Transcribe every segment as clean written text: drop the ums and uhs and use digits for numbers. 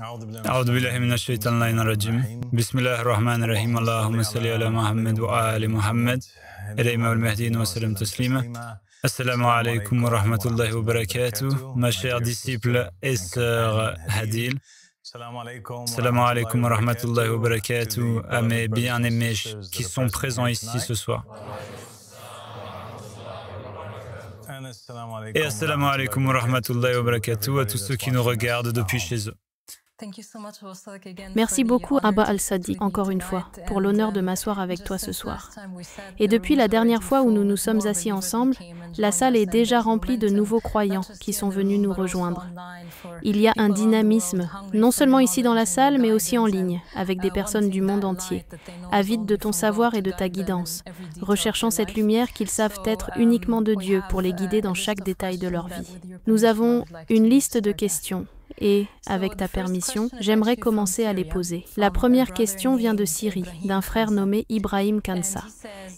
أعوذ بالله من الشيطان اللعين الرجيم بسم الله الرحمن الرحيم اللهم صل على محمد وآل محمد الإمام المهدي وسلم تسليما. Assalamu alaikum wa rahmatullahi wa barakatuh, ma chère disciple et sœur Hadil. Assalamu alaikum wa rahmatullahi wa barakatuh, à mes bien-aimés qui sont présents ici ce soir. Et assalamu alaikum wa rahmatullahi wa barakatuh à tous ceux qui nous regardent depuis chez eux. Merci beaucoup, Abba Al-Sadiq, encore une fois, pour l'honneur de m'asseoir avec toi ce soir. Et depuis la dernière fois où nous nous sommes assis ensemble, la salle est déjà remplie de nouveaux croyants qui sont venus nous rejoindre. Il y a un dynamisme, non seulement ici dans la salle, mais aussi en ligne, avec des personnes du monde entier, avides de ton savoir et de ta guidance, recherchant cette lumière qu'ils savent être uniquement de Dieu pour les guider dans chaque détail de leur vie. Nous avons une liste de questions. Et, avec ta permission, j'aimerais commencer à les poser. La première question vient de Syrie, d'un frère nommé Ibrahim Kansa.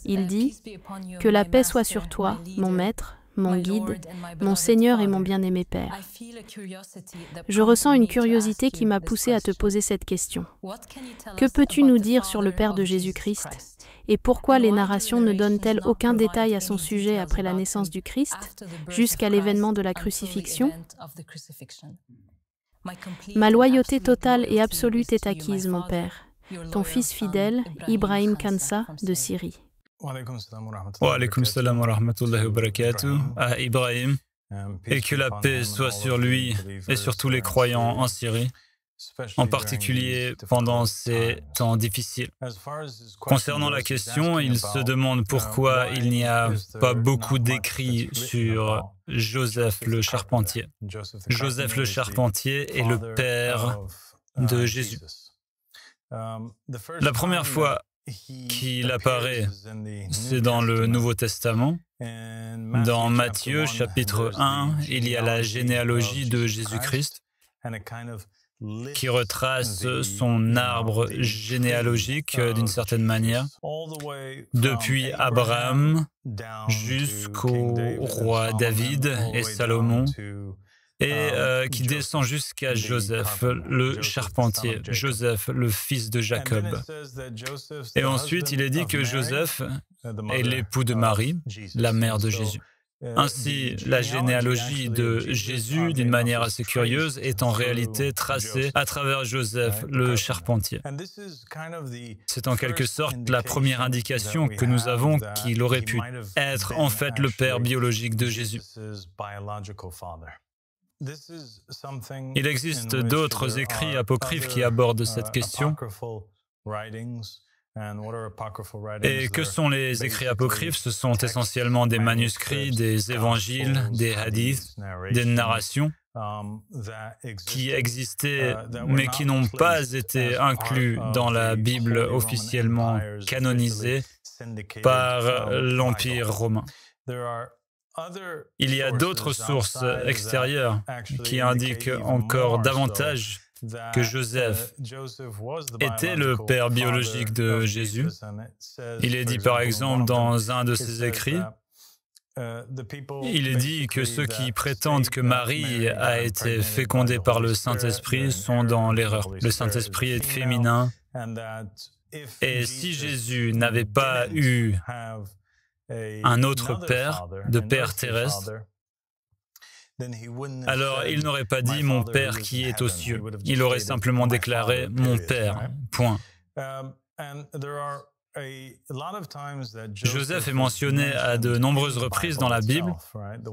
Il dit « Que la paix soit sur toi, mon maître, mon guide, mon Seigneur et mon bien-aimé Père. » Je ressens une curiosité qui m'a poussé à te poser cette question. Que peux-tu nous dire sur le Père de Jésus-Christ ? Et pourquoi les narrations ne donnent-elles aucun détail à son sujet après la naissance du Christ, jusqu'à l'événement de la crucifixion ? Ma loyauté totale et absolue est acquise, mon Père. Ton fils fidèle, Ibrahim Kansa, de Syrie. Wa alaykum salam wa rahmatullahi wa barakatuh à Ibrahim, et que la paix soit sur lui et sur tous les croyants en Syrie, en particulier pendant ces temps difficiles. Concernant la question, il se demande pourquoi il n'y a pas beaucoup d'écrits sur Joseph le Charpentier. Joseph le Charpentier est le père de Jésus. La première fois qu'il apparaît, c'est dans le Nouveau Testament. Dans Matthieu, chapitre 1, il y a la généalogie de Jésus-Christ qui retrace son arbre généalogique d'une certaine manière, depuis Abraham jusqu'au roi David et Salomon, et qui descend jusqu'à Joseph, le charpentier, Joseph, le fils de Jacob. Et ensuite, il est dit que Joseph est l'époux de Marie, la mère de Jésus. Ainsi, la généalogie de Jésus, d'une manière assez curieuse, est en réalité tracée à travers Joseph, le charpentier. C'est en quelque sorte la première indication que nous avons qu'il aurait pu être en fait le père biologique de Jésus. Il existe d'autres écrits apocryphes qui abordent cette question. Et que sont les écrits apocryphes? Ce sont essentiellement des manuscrits, des évangiles, des hadiths, des narrations qui existaient mais qui n'ont pas été inclus dans la Bible officiellement canonisée par l'Empire romain. Il y a d'autres sources extérieures qui indiquent encore davantage que Joseph était le père biologique de Jésus. Il est dit par exemple dans un de ses écrits, il est dit que ceux qui prétendent que Marie a été fécondée par le Saint-Esprit sont dans l'erreur. Le Saint-Esprit est féminin, et si Jésus n'avait pas eu un autre père, de père terrestre, alors il n'aurait pas dit « mon Père qui est aux cieux ». Il aurait simplement déclaré « mon Père », point. Joseph est mentionné à de nombreuses reprises dans la Bible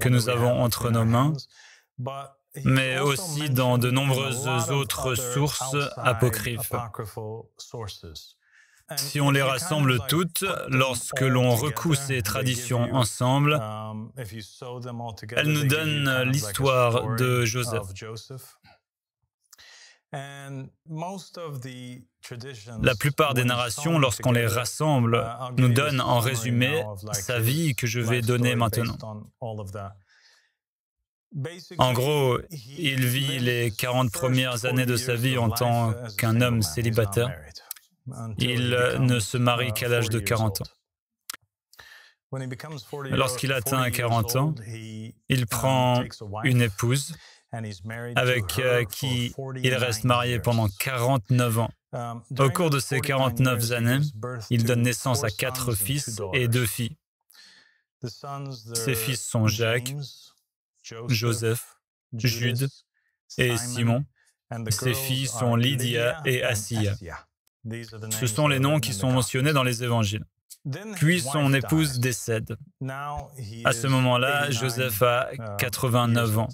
que nous avons entre nos mains, mais aussi dans de nombreuses autres sources apocryphes. Si on les rassemble toutes, lorsque l'on recoue ces traditions ensemble, elles nous donnent l'histoire de Joseph. La plupart des narrations, lorsqu'on les rassemble, nous donnent en résumé sa vie que je vais donner maintenant. En gros, il vit les 40 premières années de sa vie en tant qu'un homme célibataire. Il ne se marie qu'à l'âge de 40 ans. Lorsqu'il atteint 40 ans, il prend une épouse avec qui il reste marié pendant 49 ans. Au cours de ces 49 années, il donne naissance à 4 fils et 2 filles. Ses fils sont Jacques, Joseph, Jude et Simon. Ses filles sont Lydia et Assia. Ce sont les noms qui sont mentionnés dans les évangiles. Puis son épouse décède. À ce moment-là, Joseph a 89 ans.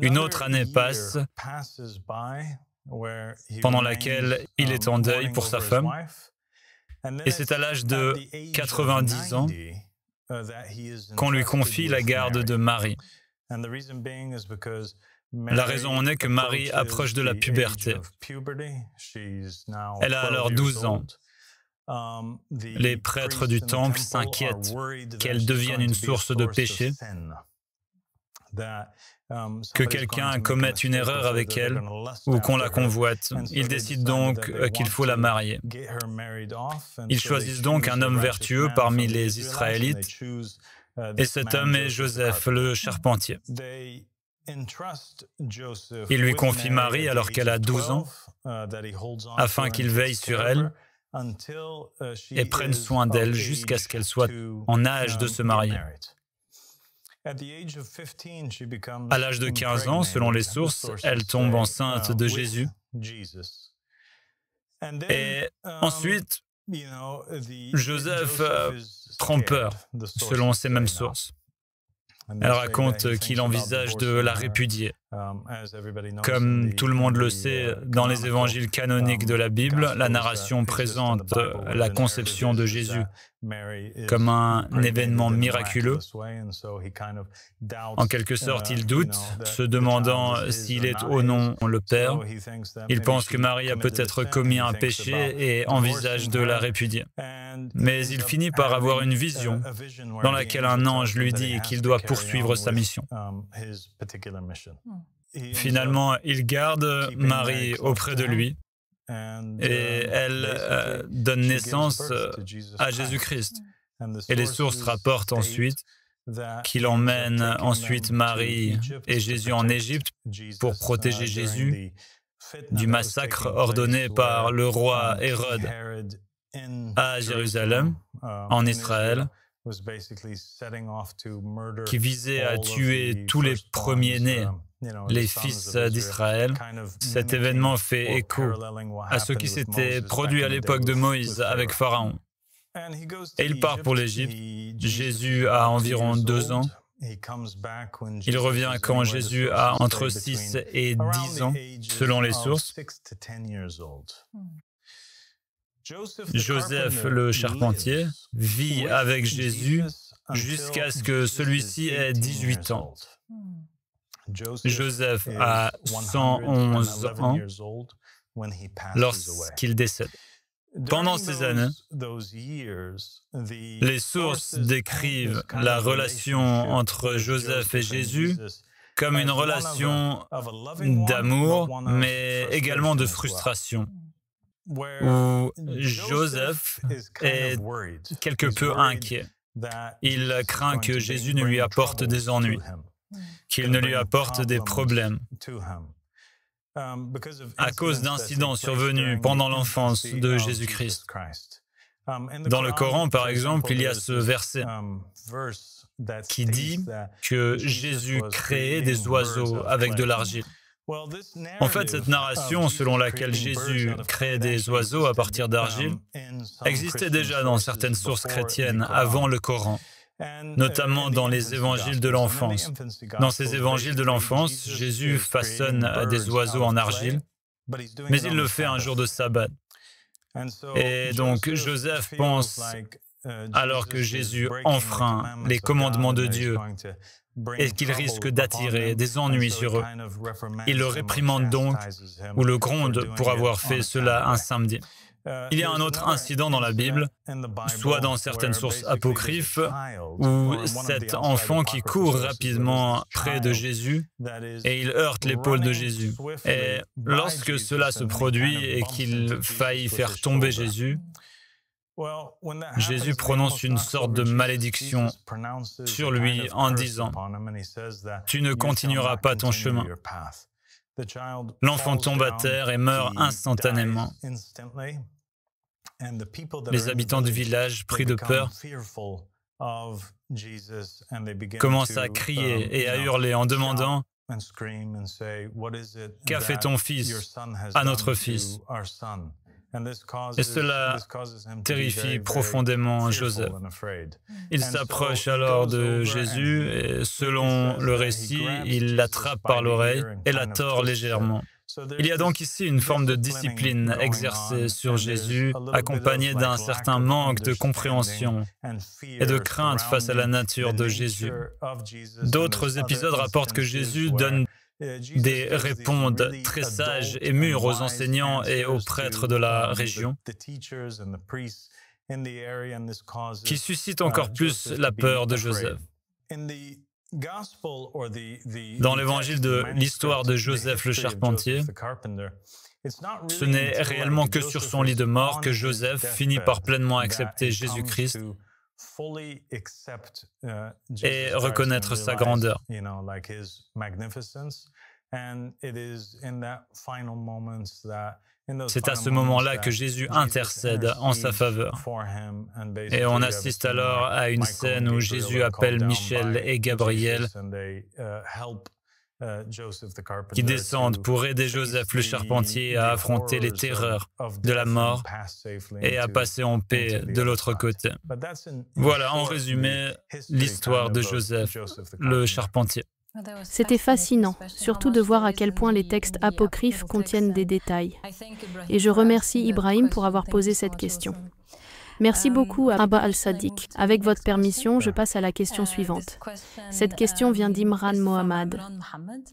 Une autre année passe, pendant laquelle il est en deuil pour sa femme. Et c'est à l'âge de 90 ans qu'on lui confie la garde de Marie. La raison en est que Marie approche de la puberté. Elle a alors 12 ans. Les prêtres du temple s'inquiètent qu'elle devienne une source de péché, que quelqu'un commette une erreur avec elle ou qu'on la convoite. Ils décident donc qu'il faut la marier. Ils choisissent donc un homme vertueux parmi les Israélites, et cet homme est Joseph, le charpentier. Il lui confie Marie alors qu'elle a 12 ans, afin qu'il veille sur elle et prenne soin d'elle jusqu'à ce qu'elle soit en âge de se marier. À l'âge de 15 ans, selon les sources, elle tombe enceinte de Jésus. Et ensuite, Joseph prend peur, selon ces mêmes sources. Elle raconte qu'il envisage de la répudier. Comme tout le monde le sait, dans les évangiles canoniques de la Bible, la narration présente la conception de Jésus comme un événement miraculeux. En quelque sorte, il doute, se demandant s'il est ou non le Père. Il pense que Marie a peut-être commis un péché et envisage de la répudier. Mais il finit par avoir une vision dans laquelle un ange lui dit qu'il doit poursuivre sa mission. Finalement, il garde Marie auprès de lui et elle donne naissance à Jésus-Christ. Et les sources rapportent ensuite qu'il emmène ensuite Marie et Jésus en Égypte pour protéger Jésus du massacre ordonné par le roi Hérode à Jérusalem, en Israël, qui visait à tuer tous les premiers-nés, les fils d'Israël. Cet événement fait écho à ce qui s'était produit à l'époque de Moïse avec Pharaon. Et il part pour l'Égypte. Jésus a environ 2 ans. Il revient quand Jésus a entre 6 et 10 ans, selon les sources. Joseph, le charpentier, vit avec Jésus jusqu'à ce que celui-ci ait 18 ans. Joseph a 111 ans lorsqu'il décède. Pendant ces années, les sources décrivent la relation entre Joseph et Jésus comme une relation d'amour, mais également de frustration, où Joseph est quelque peu inquiet. Il craint que Jésus ne lui apporte des ennuis, qu'il ne lui apporte des problèmes. À cause d'incidents survenus pendant l'enfance de Jésus-Christ. Dans le Coran, par exemple, il y a ce verset qui dit que Jésus créait des oiseaux avec de l'argile. En fait, cette narration selon laquelle Jésus créait des oiseaux à partir d'argile existait déjà dans certaines sources chrétiennes avant le Coran, notamment dans les évangiles de l'enfance. Dans ces évangiles de l'enfance, Jésus façonne des oiseaux en argile, mais il le fait un jour de sabbat. Et donc Joseph pense, alors que Jésus enfreint les commandements de Dieu et qu'il risque d'attirer des ennuis sur eux, il le réprimande donc ou le gronde pour avoir fait cela un samedi. Il y a un autre incident dans la Bible, soit dans certaines sources apocryphes, où cet enfant qui court rapidement près de Jésus et il heurte l'épaule de Jésus. Et lorsque cela se produit et qu'il faillit faire tomber Jésus, Jésus prononce une sorte de malédiction sur lui en disant « Tu ne continueras pas ton chemin ». L'enfant tombe à terre et meurt instantanément. Les habitants du village, pris de peur, commencent à crier et à hurler en demandant « Qu'a fait ton fils à notre fils ?» Et cela terrifie profondément Joseph. Il s'approche alors de Jésus et, selon le récit, il l'attrape par l'oreille et la tord légèrement. Il y a donc ici une forme de discipline exercée sur Jésus, accompagnée d'un certain manque de compréhension et de crainte face à la nature de Jésus. D'autres épisodes rapportent que Jésus donne des réponses très sages et mûres aux enseignants et aux prêtres de la région, qui suscitent encore plus la peur de Joseph. Dans l'évangile de l'histoire de Joseph le charpentier, ce n'est réellement que sur son lit de mort que Joseph finit par pleinement accepter Jésus-Christ et reconnaître sa grandeur. C'est à ce moment-là que Jésus intercède en sa faveur. Et on assiste alors à une scène où Jésus appelle Michel et Gabriel qui descendent pour aider Joseph le charpentier à affronter les terreurs de la mort et à passer en paix de l'autre côté. Voilà, en résumé, l'histoire de Joseph le charpentier. C'était fascinant, surtout de voir à quel point les textes apocryphes contiennent des détails. Et je remercie Ibrahim pour avoir posé cette question. Merci beaucoup à Abba al-Sadiq. Avec votre permission, je passe à la question suivante. Cette question vient d'Imran Mohammad.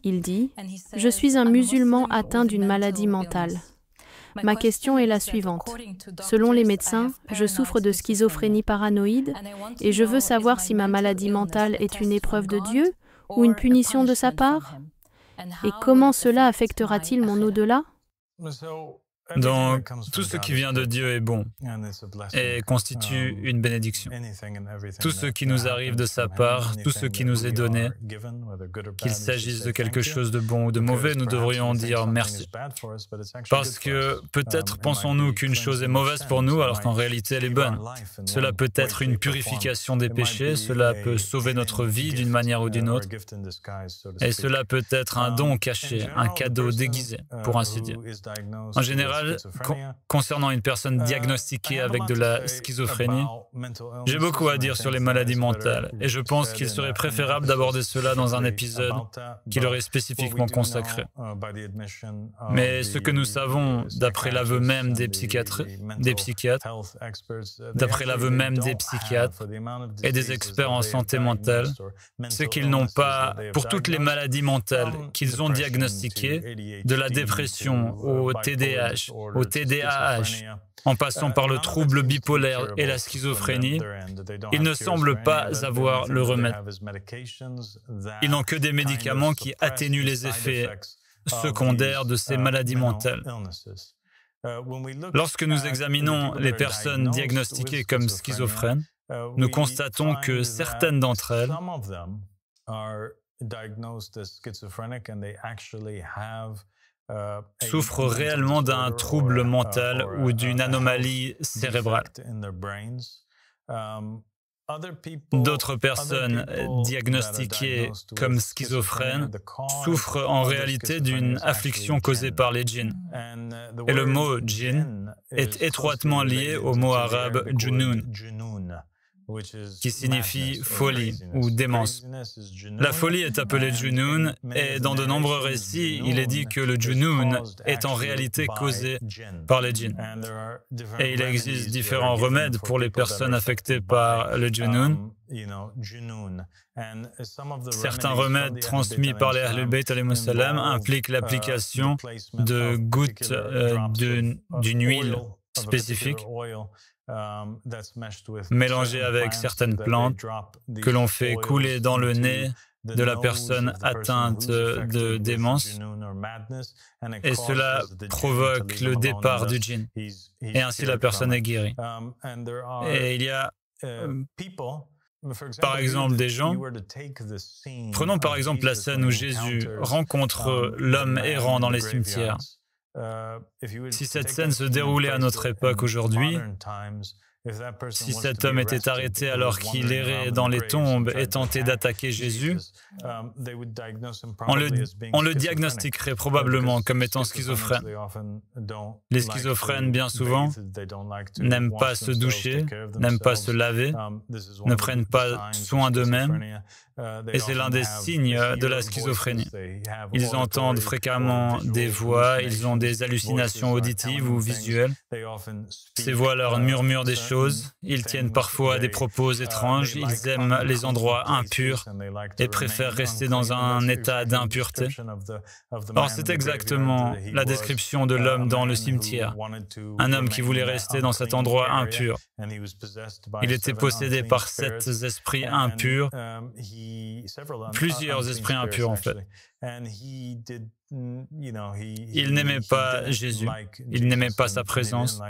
Il dit « Je suis un musulman atteint d'une maladie mentale. Ma question est la suivante. Selon les médecins, je souffre de schizophrénie paranoïde et je veux savoir si ma maladie mentale est une épreuve de Dieu ou une punition de sa part? Et comment cela affectera-t-il mon au-delà? » Donc, tout ce qui vient de Dieu est bon et constitue une bénédiction. Tout ce qui nous arrive de sa part, tout ce qui nous est donné, qu'il s'agisse de quelque chose de bon ou de mauvais, nous devrions dire merci. Parce que peut-être pensons-nous qu'une chose est mauvaise pour nous alors qu'en réalité elle est bonne. Cela peut être une purification des péchés, cela peut sauver notre vie d'une manière ou d'une autre. Et cela peut être un don caché, un cadeau déguisé, pour ainsi dire. En général, concernant une personne diagnostiquée avec de la schizophrénie, j'ai beaucoup à dire sur les maladies mentales et je pense qu'il serait préférable d'aborder cela dans un épisode qui leur est spécifiquement consacré. Mais ce que nous savons, d'après l'aveu même des psychiatres, d'après l'aveu même des psychiatres et des experts en santé mentale, c'est qu'ils n'ont pas, pour toutes les maladies mentales qu'ils ont diagnostiquées, de la dépression au TDAH, au TDAH, en passant par le trouble bipolaire et la schizophrénie, ils ne semblent pas avoir le remède. Ils n'ont que des médicaments qui atténuent les effets secondaires de ces maladies mentales. Lorsque nous examinons les personnes diagnostiquées comme schizophrènes, nous constatons que certaines d'entre elles souffrent réellement d'un trouble mental ou d'une anomalie cérébrale. D'autres personnes diagnostiquées comme schizophrènes souffrent en réalité d'une affliction causée par les djinns. Et le mot djinn est étroitement lié au mot arabe junoun, qui signifie folie ou démence. La folie est appelée junoun et dans de nombreux récits, il est dit que le junoun est en réalité causé par les djinns. Et il existe différents remèdes pour les personnes affectées par le junoun. Certains remèdes transmis par les Ahlul Bayt alayhimus salam impliquent l'application de gouttes d'une huile spécifique mélangée avec certaines plantes que l'on fait couler dans le nez de la personne atteinte de démence, et cela provoque le départ du djinn. Et ainsi la personne est guérie. Et il y a, par exemple, des gens, prenons par exemple la scène où Jésus rencontre l'homme errant dans les cimetières. Si cette scène se déroulait à notre époque aujourd'hui, si cet homme était arrêté alors qu'il errait dans les tombes et tentait d'attaquer Jésus, on le diagnostiquerait probablement comme étant schizophrène. Les schizophrènes, bien souvent, n'aiment pas se doucher, n'aiment pas se laver, ne prennent pas soin d'eux-mêmes, et c'est l'un des signes de la schizophrénie. Ils entendent fréquemment des voix, ils ont des hallucinations auditives ou visuelles. Ces voix leur murmurent des choses, ils tiennent parfois des propos étranges, ils aiment les endroits impurs et préfèrent rester dans un état d'impureté. Or, c'est exactement la description de l'homme dans le cimetière. Un homme qui voulait rester dans cet endroit impur. Il était possédé par 7 esprits impurs, plusieurs esprits impurs en fait. Il n'aimait pas Jésus, il n'aimait pas sa présence,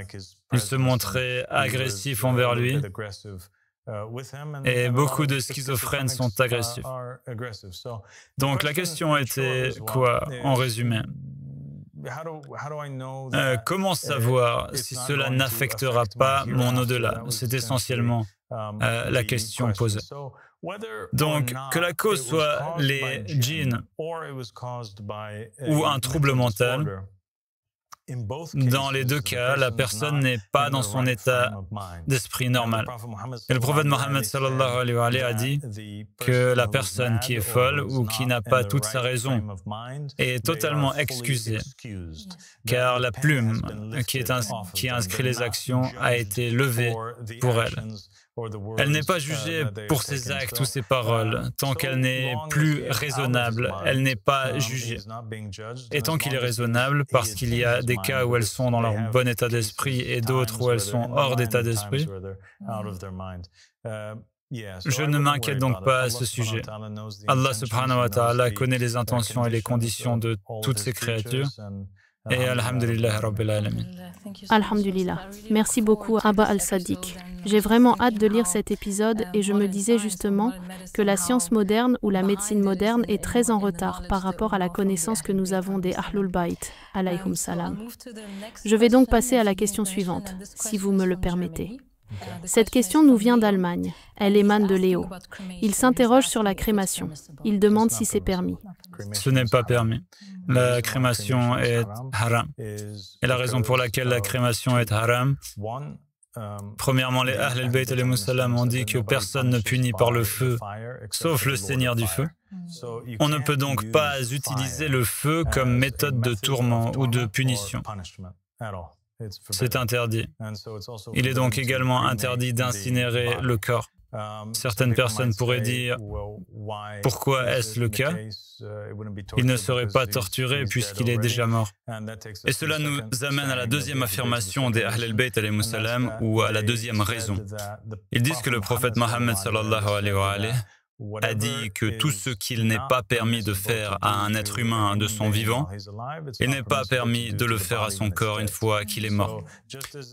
il se montrait agressif envers lui, et beaucoup de schizophrènes sont agressifs. Donc la question était quoi, en résumé? Comment savoir si cela n'affectera pas mon au-delà? C'est essentiellement la question posée. Donc, que la cause soit les djinns ou un trouble mental, dans les deux cas, la personne n'est pas dans son état d'esprit normal. Et le prophète Mohammed sallallahu alayhi wa alayhi a dit que la personne qui est folle ou qui n'a pas toute sa raison est totalement excusée, car la plume qui inscrit les actions a été levée pour elle. Elle n'est pas jugée pour ses actes ou ses paroles. Tant qu'elle n'est plus raisonnable, elle n'est pas jugée. Et tant qu'il est raisonnable, parce qu'il y a des cas où elles sont dans leur bon état d'esprit et d'autres où elles sont hors d'état d'esprit, je ne m'inquiète donc pas à ce sujet. Allah subhanahu wa ta'ala connaît les intentions et les conditions de toutes ces créatures. Et alhamdulillah rabbil alamin. Alhamdulillah. Merci beaucoup, Abba Al-Sadiq. J'ai vraiment hâte de lire cet épisode et je me disais justement que la science moderne ou la médecine moderne est très en retard par rapport à la connaissance que nous avons des Ahlul Bayt, alayhum salam. Je vais donc passer à la question suivante, si vous me le permettez. Cette question nous vient d'Allemagne. Elle émane de Léo. Il s'interroge sur la crémation. Il demande si c'est permis. Ce n'est pas permis. La crémation est haram. Et la raison pour laquelle la crémation est haram, premièrement, les Ahl al-Bayt alayhimus salam ont dit que personne ne punit par le feu, sauf le Seigneur du feu. On ne peut donc pas utiliser le feu comme méthode de tourment ou de punition. C'est interdit. Il est donc également interdit d'incinérer le corps. Certaines personnes pourraient dire « Pourquoi est-ce le cas ? Il ne serait pas torturé puisqu'il est déjà mort. » Et cela nous amène à la deuxième affirmation des Ahl al-Bayt alayhimus salam ou à la deuxième raison. Ils disent que le prophète Mohammed sallallahu alayhi wa alayhi a dit que tout ce qu'il n'est pas permis de faire à un être humain de son vivant, il n'est pas permis de le faire à son corps une fois qu'il est mort.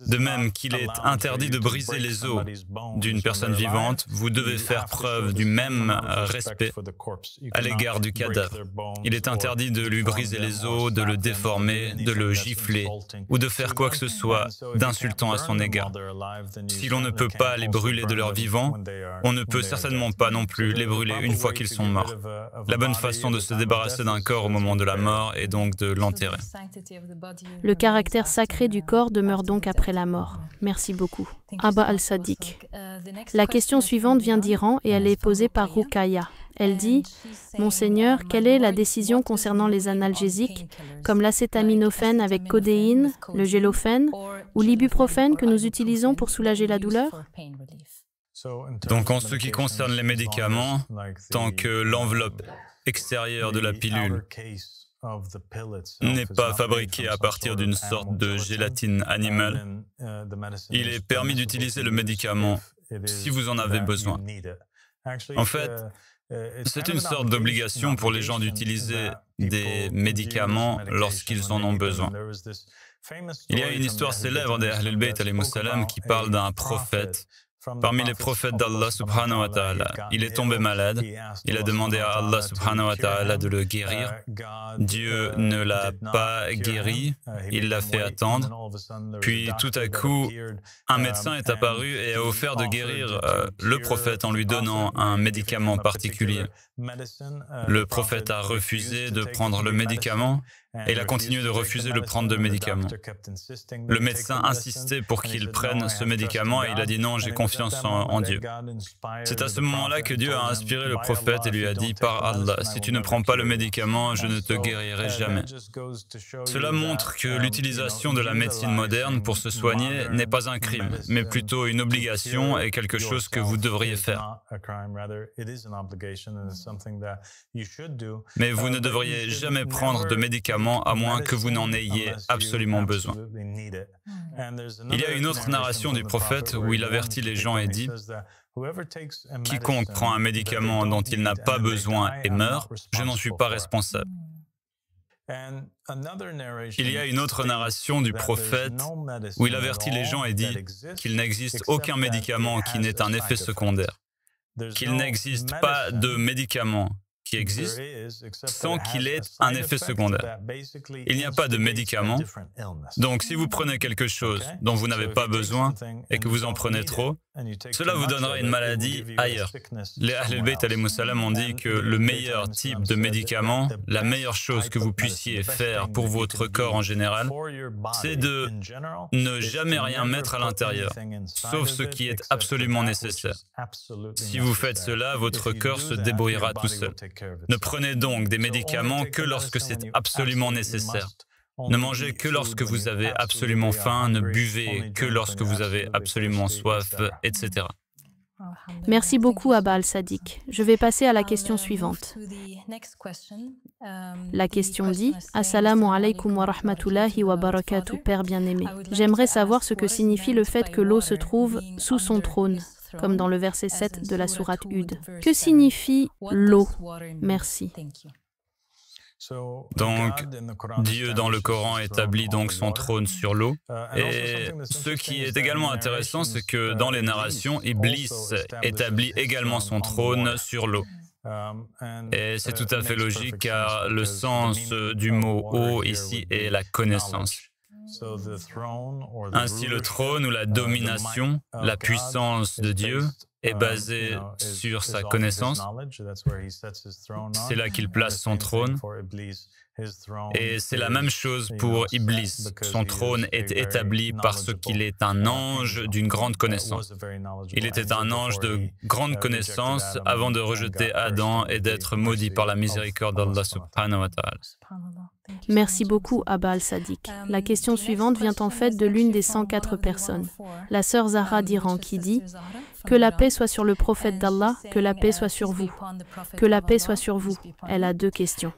De même qu'il est interdit de briser les os d'une personne vivante, vous devez faire preuve du même respect à l'égard du cadavre. Il est interdit de lui briser les os, de le déformer, de le gifler ou de faire quoi que ce soit d'insultant à son égard. Si l'on ne peut pas les brûler de leur vivant, on ne peut certainement pas non plus les brûler une fois qu'ils sont morts. La bonne façon de se débarrasser d'un corps au moment de la mort est donc de l'enterrer. Le caractère sacré du corps demeure donc après la mort. Merci beaucoup. Abba Al-Sadiq. La question suivante vient d'Iran et elle est posée par Rukaya. Elle dit « Monseigneur, quelle est la décision concernant les analgésiques, comme l'acétaminophène avec codéine, le gélofène ou l'ibuprofène que nous utilisons pour soulager la douleur ?» Donc en ce qui concerne les médicaments, tant que l'enveloppe extérieure de la pilule n'est pas fabriquée à partir d'une sorte de gélatine animale, il est permis d'utiliser le médicament si vous en avez besoin. En fait, C'est une sorte d'obligation pour les gens d'utiliser des médicaments lorsqu'ils en ont besoin. Il y a une histoire célèbre des Ahl al-Bayt alayhimu salam qui parle d'un prophète. Parmi les prophètes d'Allah subhanahu wa ta'ala, il est tombé malade, il a demandé à Allah subhanahu wa ta'ala de le guérir. Dieu ne l'a pas guéri, il l'a fait attendre. Puis tout à coup, un médecin est apparu et a offert de guérir le prophète en lui donnant un médicament particulier. Le prophète a refusé de prendre le médicament et il a continué de refuser de prendre le médicament. Le médecin insistait pour qu'il prenne ce médicament et il a dit non, j'ai confiance en Dieu. C'est à ce moment-là que Dieu a inspiré le prophète et lui a dit, par Allah, si tu ne prends pas le médicament, je ne te guérirai jamais. Cela montre que l'utilisation de la médecine moderne pour se soigner n'est pas un crime, mais plutôt une obligation et quelque chose que vous devriez faire. Mais vous ne devriez jamais prendre de médicaments à moins que vous n'en ayez absolument besoin. Il y a une autre narration du prophète où il avertit les gens et dit « Quiconque prend un médicament dont il n'a pas besoin et meurt, je n'en suis pas responsable. » Il y a une autre narration du prophète où il avertit les gens et dit qu'il n'existe aucun médicament qui n'ait un effet secondaire, qu'il n'existe pas de médicament qui existe sans qu'il ait un effet secondaire. Il n'y a pas de médicament. Donc, si vous prenez quelque chose dont vous n'avez pas besoin et que vous en prenez trop, cela vous donnera une maladie ailleurs. Les Ahl al-Bayt alayhimu salam ont dit que le meilleur type de médicament, la meilleure chose que vous puissiez faire pour votre corps en général, c'est de ne jamais rien mettre à l'intérieur, sauf ce qui est absolument nécessaire. Si vous faites cela, votre corps se débrouillera tout seul. Ne prenez donc des médicaments que lorsque c'est absolument nécessaire. Ne mangez que lorsque vous avez absolument faim, ne buvez que lorsque vous avez absolument soif, etc. Merci beaucoup, Abba al-Sadiq. Je vais passer à la question suivante. La question dit « Assalamu alaikum wa rahmatullahi wa barakatuh, Père bien-aimé. J'aimerais savoir ce que signifie le fait que l'eau se trouve sous son trône, comme dans le verset 7 de la sourate Hud. Que signifie l'eau? Merci. » Donc, Dieu dans le Coran établit donc son trône sur l'eau. Et ce qui est également intéressant, c'est que dans les narrations, Iblis établit également son trône sur l'eau. Et c'est tout à fait logique car le sens du mot « eau » ici est la connaissance. Ainsi, le trône ou la domination, la puissance de Dieu est basée sur sa connaissance. C'est là qu'il place son trône. Et c'est la même chose pour Iblis. Son trône est établi parce qu'il est un ange d'une grande connaissance. Il était un ange de grande connaissance avant de rejeter Adam et d'être maudit par la miséricorde d'Allah subhanahu wa ta'ala. Merci beaucoup, Abba al-Sadiq. La question suivante vient en fait de l'une des 104 personnes, la sœur Zahra d'Iran, qui dit « Que la paix soit sur le prophète d'Allah, que la paix soit sur vous. Que la paix soit sur vous. » Elle a deux questions.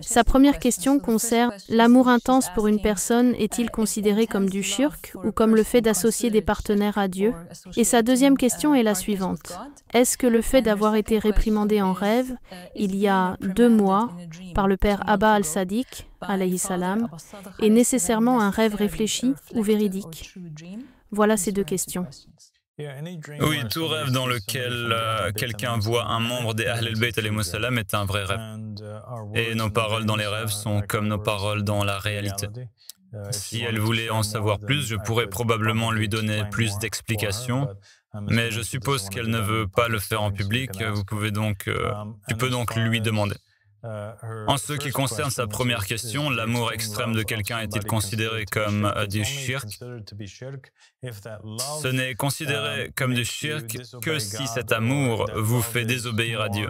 Sa première question concerne l'amour intense pour une personne est-il considéré comme du shirk ou comme le fait d'associer des partenaires à Dieu? Et sa deuxième question est la suivante. Est-ce que le fait d'avoir été réprimandé en rêve, il y a 2 mois, par le père Abba al-Sadiq, alayhi salam, est nécessairement un rêve réfléchi ou véridique? Voilà ces deux questions. Oui, tout rêve dans lequel quelqu'un voit un membre des Ahl al-Bayt alayhimu salam est un vrai rêve. Et nos paroles dans les rêves sont comme nos paroles dans la réalité. Si elle voulait en savoir plus, je pourrais probablement lui donner plus d'explications, mais je suppose qu'elle ne veut pas le faire en public. Tu peux donc lui demander. En ce qui concerne sa première question, l'amour extrême de quelqu'un est-il considéré comme du shirk? Ce n'est considéré comme du shirk que si cet amour vous fait désobéir à Dieu,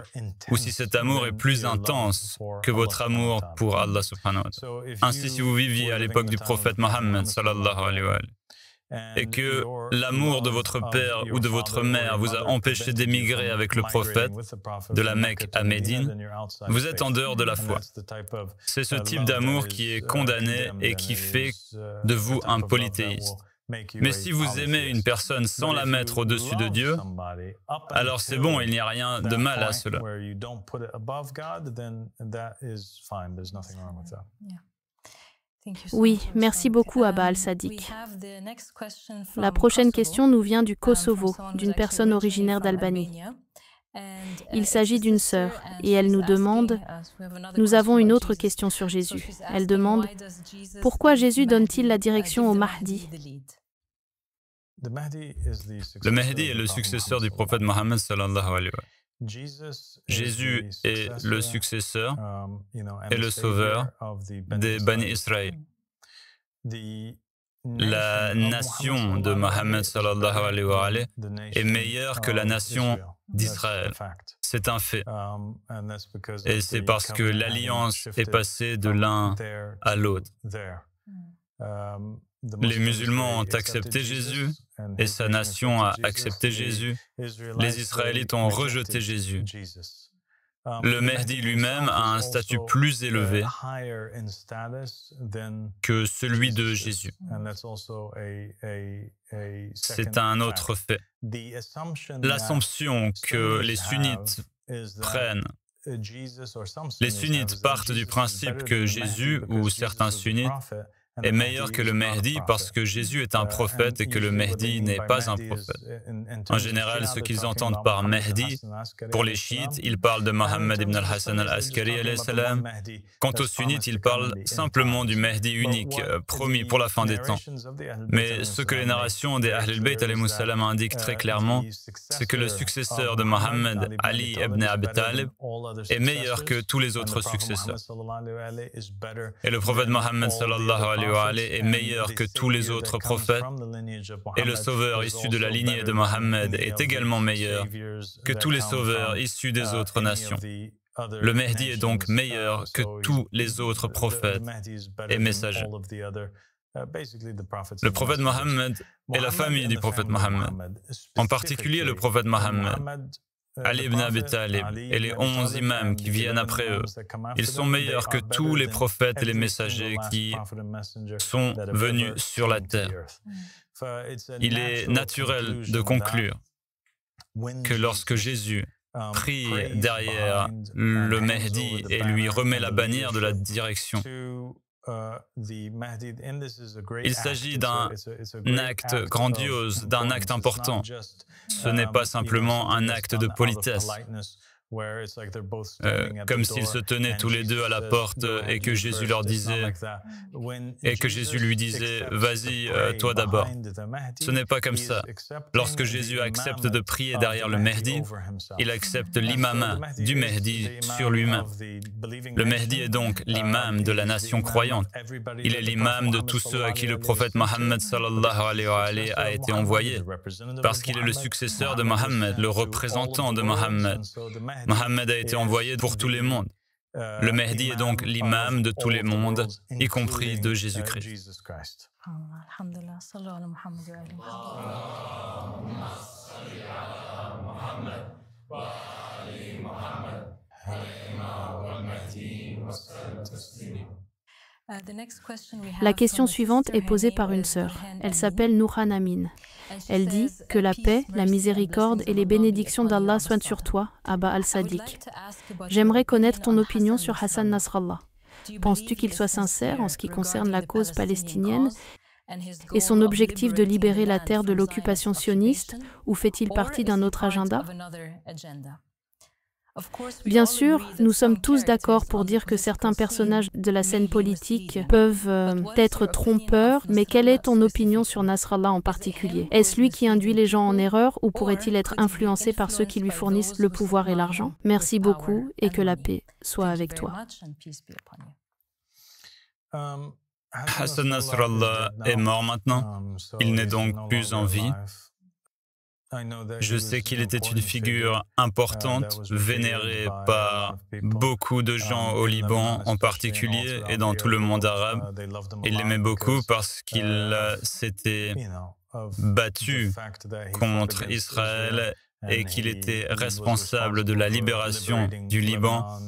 ou si cet amour est plus intense que votre amour pour Allah subhanahu wa ta'ala. Ainsi, si vous viviez à l'époque du prophète Mohammed sallallahu alayhi wa sallam, et que l'amour de votre père ou de votre mère vous a empêché d'émigrer avec le prophète de la Mecque à Médine, vous êtes en dehors de la foi. C'est ce type d'amour qui est condamné et qui fait de vous un polythéiste. Mais si vous aimez une personne sans la mettre au-dessus de Dieu, alors c'est bon, il n'y a rien de mal à cela. Oui, merci beaucoup Abba Al-Sadiq. La prochaine question nous vient du Kosovo, d'une personne originaire d'Albanie. Il s'agit d'une sœur et elle nous demande, nous avons une autre question sur Jésus. Elle demande, pourquoi Jésus donne-t-il la direction au Mahdi? Le Mahdi est le successeur du prophète Mohammed sallallahu alayhi wa sallam. Jésus est le successeur et le sauveur des Bani Israël. La nation de Mohammed sallallahu alayhi wa sallam est meilleure que la nation d'Israël. C'est un fait. Et c'est parce que l'alliance est passée de l'un à l'autre. Les musulmans ont accepté Jésus et sa nation a accepté Jésus. Les Israélites ont rejeté Jésus. Le Mahdi lui-même a un statut plus élevé que celui de Jésus. C'est un autre fait. L'assumption que les sunnites prennent, les sunnites partent du principe que Jésus ou certains sunnites est meilleur que le Mahdi parce que Jésus est un prophète et que le Mahdi n'est pas un prophète. En général, ce qu'ils entendent par Mahdi, pour les chiites, ils parlent de Mohammed ibn al-Hassan al-Askari alayhi salam. Quant aux sunnites, ils parlent simplement du Mahdi unique, promis pour la fin des temps. Mais ce que les narrations des Ahl al-Bayt alayhi salam indiquent très clairement, c'est que le successeur de Mohammed, Ali ibn Abi Talib, est meilleur que tous les autres successeurs. Et le prophète Mohammed sallallahu alayhi est meilleur que tous les autres prophètes, et le sauveur issu de la lignée de Mohammed est également meilleur que tous les sauveurs issus des autres nations. Le Mahdi est donc meilleur que tous les autres prophètes et messagers. Le prophète Mohammed et la famille du prophète Mohammed, en particulier le prophète Mohammed, Ali ibn Abi Talib et les 11 imams qui viennent après eux, ils sont meilleurs que tous les prophètes et les messagers qui sont venus sur la terre. Il est naturel de conclure que lorsque Jésus prie derrière le Mahdi et lui remet la bannière de la direction, il s'agit d'un acte grandiose, d'un acte important. Ce n'est pas simplement un acte de politesse, comme s'ils se tenaient tous les deux à la porte et que Jésus leur disait, et que Jésus lui disait, vas-y, toi d'abord. Ce n'est pas comme ça. Lorsque Jésus accepte de prier derrière le Mahdi, il accepte l'imama du Mahdi sur lui-même. Le Mahdi est donc l'imam de la nation croyante. Il est l'imam de tous ceux à qui le prophète Mohammed sallallahu alayhi wa sallam a été envoyé, parce qu'il est le successeur de Mohammed, le représentant de Mohammed. Mohammed a été envoyé pour tous les mondes. Le Mahdi est donc l'imam de tous les mondes, y compris de Jésus-Christ. La question suivante est posée par une sœur. Elle s'appelle Nourhan Amin. Elle dit que la paix, la miséricorde et les bénédictions d'Allah soient sur toi, Abba Al-Sadiq. J'aimerais connaître ton opinion sur Hassan Nasrallah. Penses-tu qu'il soit sincère en ce qui concerne la cause palestinienne et son objectif de libérer la terre de l'occupation sioniste, ou fait-il partie d'un autre agenda ? Bien sûr, nous sommes tous d'accord pour dire que certains personnages de la scène politique peuvent être trompeurs, mais quelle est ton opinion sur Nasrallah en particulier? Est-ce lui qui induit les gens en erreur ou pourrait-il être influencé par ceux qui lui fournissent le pouvoir et l'argent? Merci beaucoup et que la paix soit avec toi. Hassan Nasrallah est mort maintenant. Il n'est donc plus en vie. Je sais qu'il était une figure importante, vénérée par beaucoup de gens au Liban en particulier et dans tout le monde arabe. Ils l'aimaient beaucoup parce qu'il s'était battu contre Israël et qu'il était responsable de la libération du Liban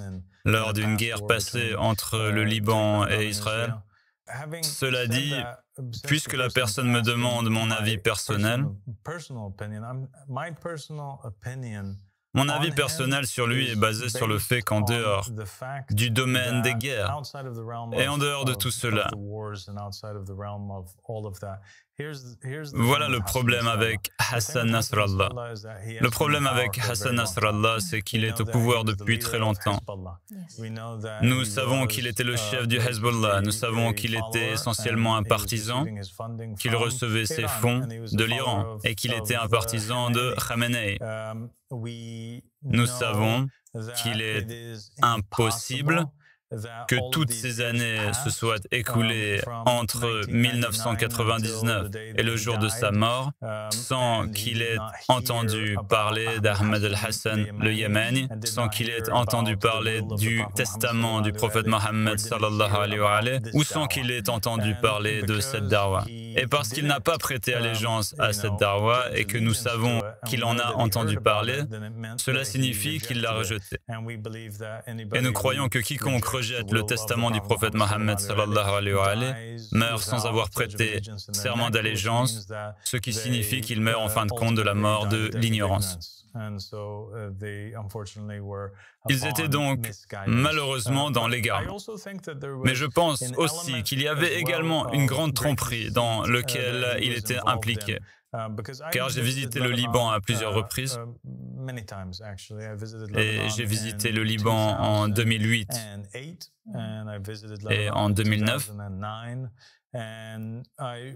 lors d'une guerre passée entre le Liban et Israël. Cela dit, puisque la personne me demande mon avis personnel, mon avis personnel sur lui est basé sur le fait qu'en dehors du domaine des guerres et en dehors de tout cela, voilà le problème avec Hassan Nasrallah. Le problème avec Hassan Nasrallah, c'est qu'il est au pouvoir depuis très longtemps. Nous savons qu'il était le chef du Hezbollah, nous savons qu'il était essentiellement un partisan, qu'il recevait ses fonds de l'Iran et qu'il était un partisan de Khamenei. Nous savons qu'il est impossible que toutes ces années se soient écoulées entre 1999 et le jour de sa mort sans qu'il ait entendu parler d'Ahmed al-Hassan le Yémeni, sans qu'il ait entendu parler du testament du prophète Mohammed sallallahu alayhi wa alayhi, ou sans qu'il ait entendu parler de cette darwa. Et parce qu'il n'a pas prêté allégeance à cette darwa et que nous savons qu'il en a entendu parler, cela signifie qu'il l'a rejeté. Et nous croyons que quiconque rejette le testament du prophète Mohammed sallallahu alayhi wa alayhi meurt sans avoir prêté serment d'allégeance, ce qui signifie qu'il meurt en fin de compte de la mort de l'ignorance. Ils étaient donc malheureusement dans l'égarement. Mais je pense aussi qu'il y avait également une grande tromperie dans laquelle il était impliqué. Car j'ai visité le Liban à plusieurs reprises et j'ai visité le Liban en 2008 et en 2009.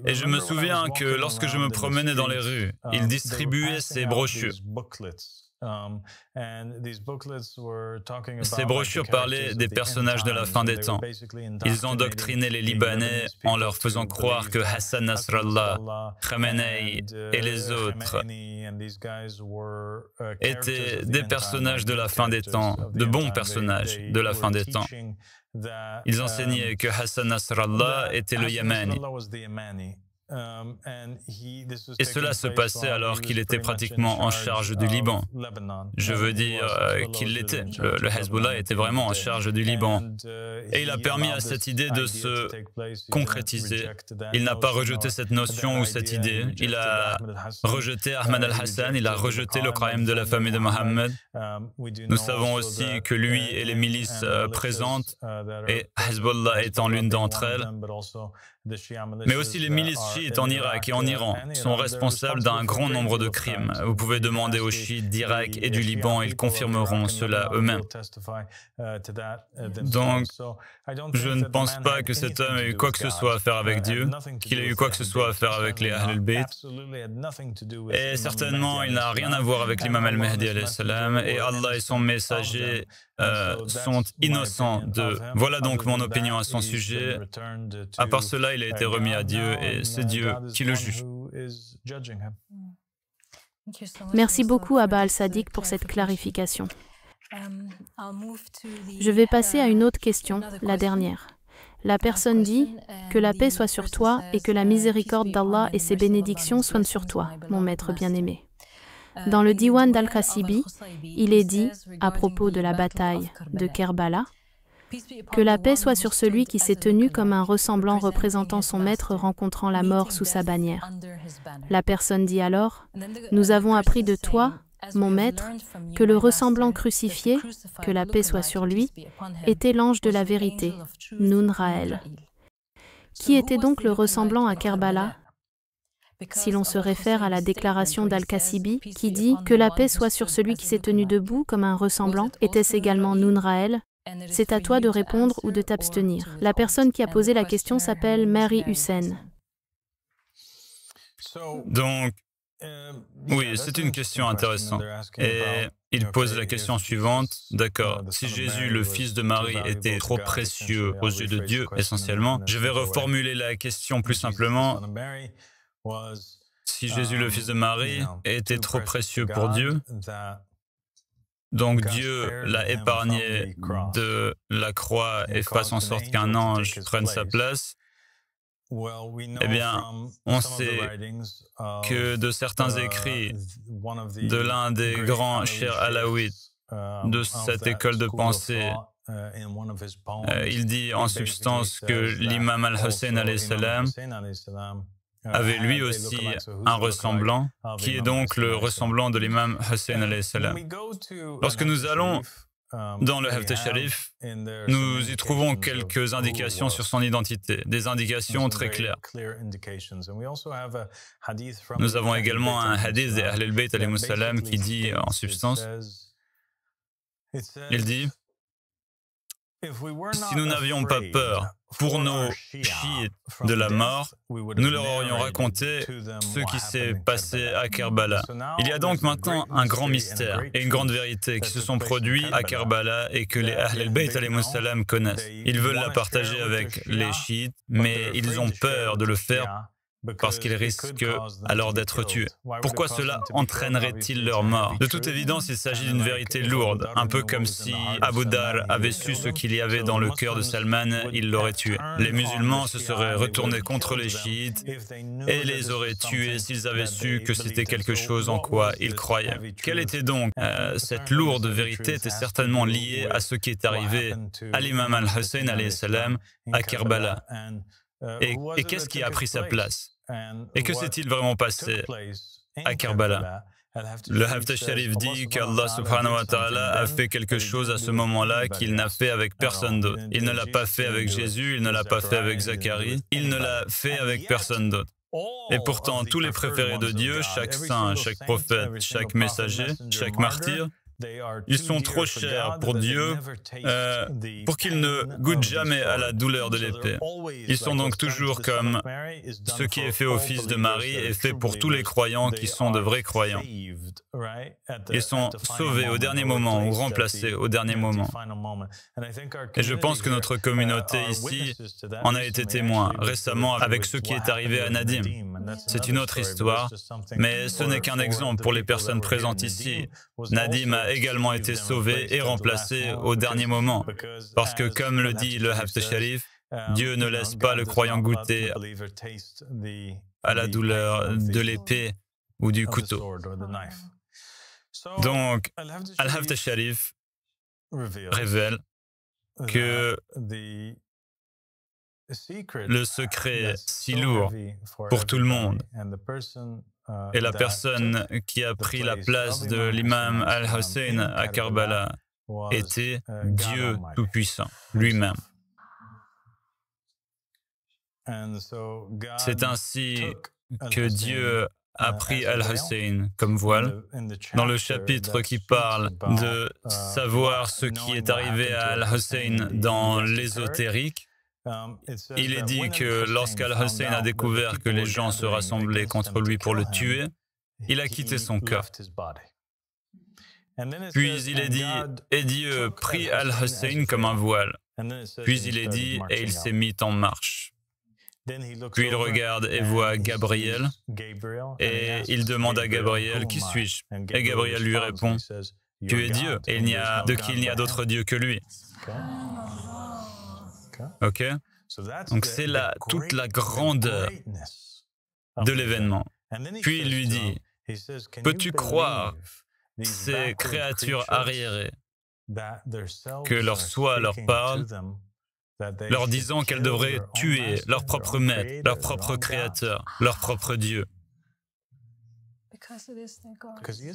Et je me souviens que lorsque je me promenais dans les rues, ils distribuaient ces brochures. Ces brochures parlaient des personnages de la fin des temps. Ils endoctrinaient les Libanais en leur faisant croire que Hassan Nasrallah, Khamenei et les autres étaient des personnages de la fin des temps, de bons personnages de la fin des temps. Ils enseignaient que Hassan Nasrallah était le Yémeni. Et cela se passait alors qu'il était pratiquement en charge du Liban. Je veux dire qu'il l'était. Le Hezbollah était vraiment en charge du Liban. Et il a permis à cette idée de se concrétiser. Il n'a pas rejeté cette notion ou cette idée. Il a rejeté Ahmed al-Hassan, il a rejeté le Qaïm de la famille de Mohammed. Nous savons aussi que lui et les milices présentes, et Hezbollah étant l'une d'entre elles, mais aussi les milices chiites en Irak et en Iran sont responsables d'un grand nombre de crimes. Vous pouvez demander aux chiites d'Irak et du Liban, ils confirmeront cela eux-mêmes. Donc, je ne pense pas que cet homme ait eu quoi que ce soit à faire avec Dieu, qu'il ait eu quoi que ce soit à faire avec les Ahl al-Bayt. Et certainement, il n'a rien à voir avec l'imam al-Mahdi alayhi salam, et Allah et son messager sont innocents de... Voilà donc mon opinion à son sujet. À part cela, il a été remis à Dieu et c'est Dieu qui le juge. Merci beaucoup, Abba al-Sadiq, pour cette clarification. Je vais passer à une autre question, la dernière. La personne dit « Que la paix soit sur toi et que la miséricorde d'Allah et ses bénédictions soient sur toi, mon maître bien-aimé. » Dans le Diwan d'Al-Khasibi, il est dit, à propos de la bataille de Kerbala, que la paix soit sur celui qui s'est tenu comme un ressemblant représentant son maître rencontrant la mort sous sa bannière. La personne dit alors, « Nous avons appris de toi, mon maître, que le ressemblant crucifié, que la paix soit sur lui, était l'ange de la vérité, Nun Raël. » Qui était donc le ressemblant à Kerbala ? Si l'on se réfère à la déclaration d'Al-Khasibi qui dit que la paix soit sur celui qui s'est tenu debout comme un ressemblant, était-ce également Nun Raël ? C'est à toi de répondre ou de t'abstenir. La personne qui a posé la question s'appelle Mary Hussein. Donc, oui, c'est une question intéressante. Et il pose la question suivante. D'accord, si Jésus, le fils de Marie, était trop précieux aux yeux de Dieu, essentiellement, je vais reformuler la question plus simplement. Si Jésus, le fils de Marie, était trop précieux pour Dieu, donc Dieu l'a épargné de la croix et fasse en sorte qu'un ange prenne sa place, eh bien, on sait que de certains écrits de l'un des grands chers alaouites de cette école de pensée il dit en substance que l'imam al-Hussein alayhi salam avait lui aussi un ressemblant, qui est donc le ressemblant de l'imam Hussein alayhi salam. Lorsque nous allons dans le Haft al-Sharif, nous y trouvons quelques indications sur son identité, des indications très claires. Nous avons également un hadith des Ahl al-Bayt alayhi salam qui dit en substance, il dit: si nous n'avions pas peur pour nos chiites de la mort, nous leur aurions raconté ce qui s'est passé à Karbala. Il y a donc maintenant un grand mystère et une grande vérité qui se sont produits à Karbala et que les Ahl al-Bayt alayhi salam connaissent. Ils veulent la partager avec les chiites, mais ils ont peur de le faire parce qu'ils risquent alors d'être tués. Pourquoi cela entraînerait-il leur mort? De toute évidence, il s'agit d'une vérité lourde, un peu comme si Abu Dhar avait su ce qu'il y avait dans le cœur de Salman, il l'aurait tué. Les musulmans se seraient retournés contre les chiites et les auraient tués s'ils avaient su que c'était quelque chose en quoi ils croyaient. Quelle était donc cette lourde vérité? Était certainement liée à ce qui est arrivé à l'imam al-Hussein alayhi salam à Karbala. Et qu'est-ce qui a pris sa place? Et que s'est-il vraiment passé à Karbala? Le Haft al-Sharif dit qu'Allah subhanahu wa ta'ala a fait quelque chose à ce moment-là qu'il n'a fait avec personne d'autre. Il ne l'a pas fait avec Jésus, il ne l'a pas fait avec Zacharie, il ne l'a fait avec personne d'autre. Et pourtant, tous les préférés de Dieu, chaque saint, chaque prophète, chaque messager, chaque martyr, ils sont trop chers pour Dieu pour qu'ils ne goûtent jamais à la douleur de l'épée. Ils sont donc toujours comme ce qui est fait au fils de Marie est fait pour tous les croyants qui sont de vrais croyants. Ils sont sauvés au dernier moment ou remplacés au dernier moment. Et je pense que notre communauté ici en a été témoin récemment avec ce qui est arrivé à Nadim. C'est une autre histoire, mais ce n'est qu'un exemple pour les personnes présentes ici. Nadim a également été sauvé et remplacé au dernier moment. Parce que, comme le dit le Haft al-Sharif, Dieu ne laisse pas le croyant goûter à la douleur de l'épée ou du couteau. Donc, Al-Haft al-Sharif révèle que le secret si lourd pour tout le monde et la personne qui a pris la place de l'imam al-Hussein à Karbala était Dieu Tout-Puissant, lui-même. C'est ainsi que Dieu a pris al-Hussein comme voile. Dans le chapitre qui parle de savoir ce qui est arrivé à al-Hussein dans l'ésotérique, il est dit que lorsqu'al-Hussein a découvert que les gens se rassemblaient contre lui pour le tuer, il a quitté son corps. Puis il est dit, et Dieu prit al-Hussein comme un voile. Puis il est dit, et il s'est mis en marche. Puis il regarde et voit Gabriel, et il demande à Gabriel, « Qui suis-je » Et Gabriel lui répond, « Tu es Dieu, et il n'y a d'autre Dieu que lui. » Ok? Donc c'est là toute la grandeur de l'événement. Puis il lui dit, « Peux-tu croire ces créatures arriérées que leur soi leur parle, leur disant qu'elles devraient tuer leur propre maître, leur propre créateur, leur propre Dieu.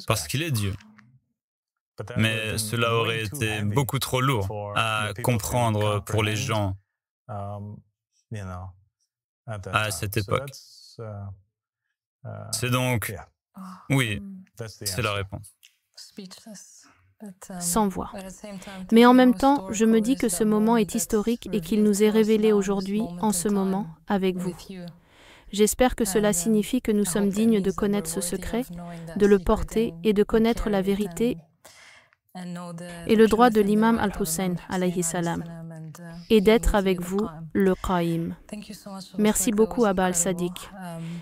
Parce qu'il est Dieu. Mais cela aurait été beaucoup trop lourd à comprendre pour les gens à cette époque. C'est donc, oui, c'est la réponse. Sans voix. Mais en même temps, je me dis que ce moment est historique et qu'il nous est révélé aujourd'hui, en ce moment, avec vous. J'espère que cela signifie que nous sommes dignes de connaître ce secret, de le porter et de connaître la vérité et le droit de l'imam al-Hussein, alayhi salam, et d'être avec vous, le Qaïm. Merci beaucoup, Abba al-Sadiq.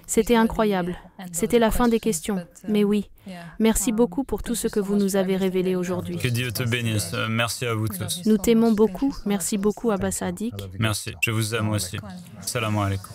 C'était incroyable. C'était la fin des questions. Mais oui, merci beaucoup pour tout ce que vous nous avez révélé aujourd'hui. Que Dieu te bénisse. Merci à vous tous. Nous t'aimons beaucoup. Merci beaucoup, Abba Sadiq. Merci. Je vous aime aussi. Salam alaikum.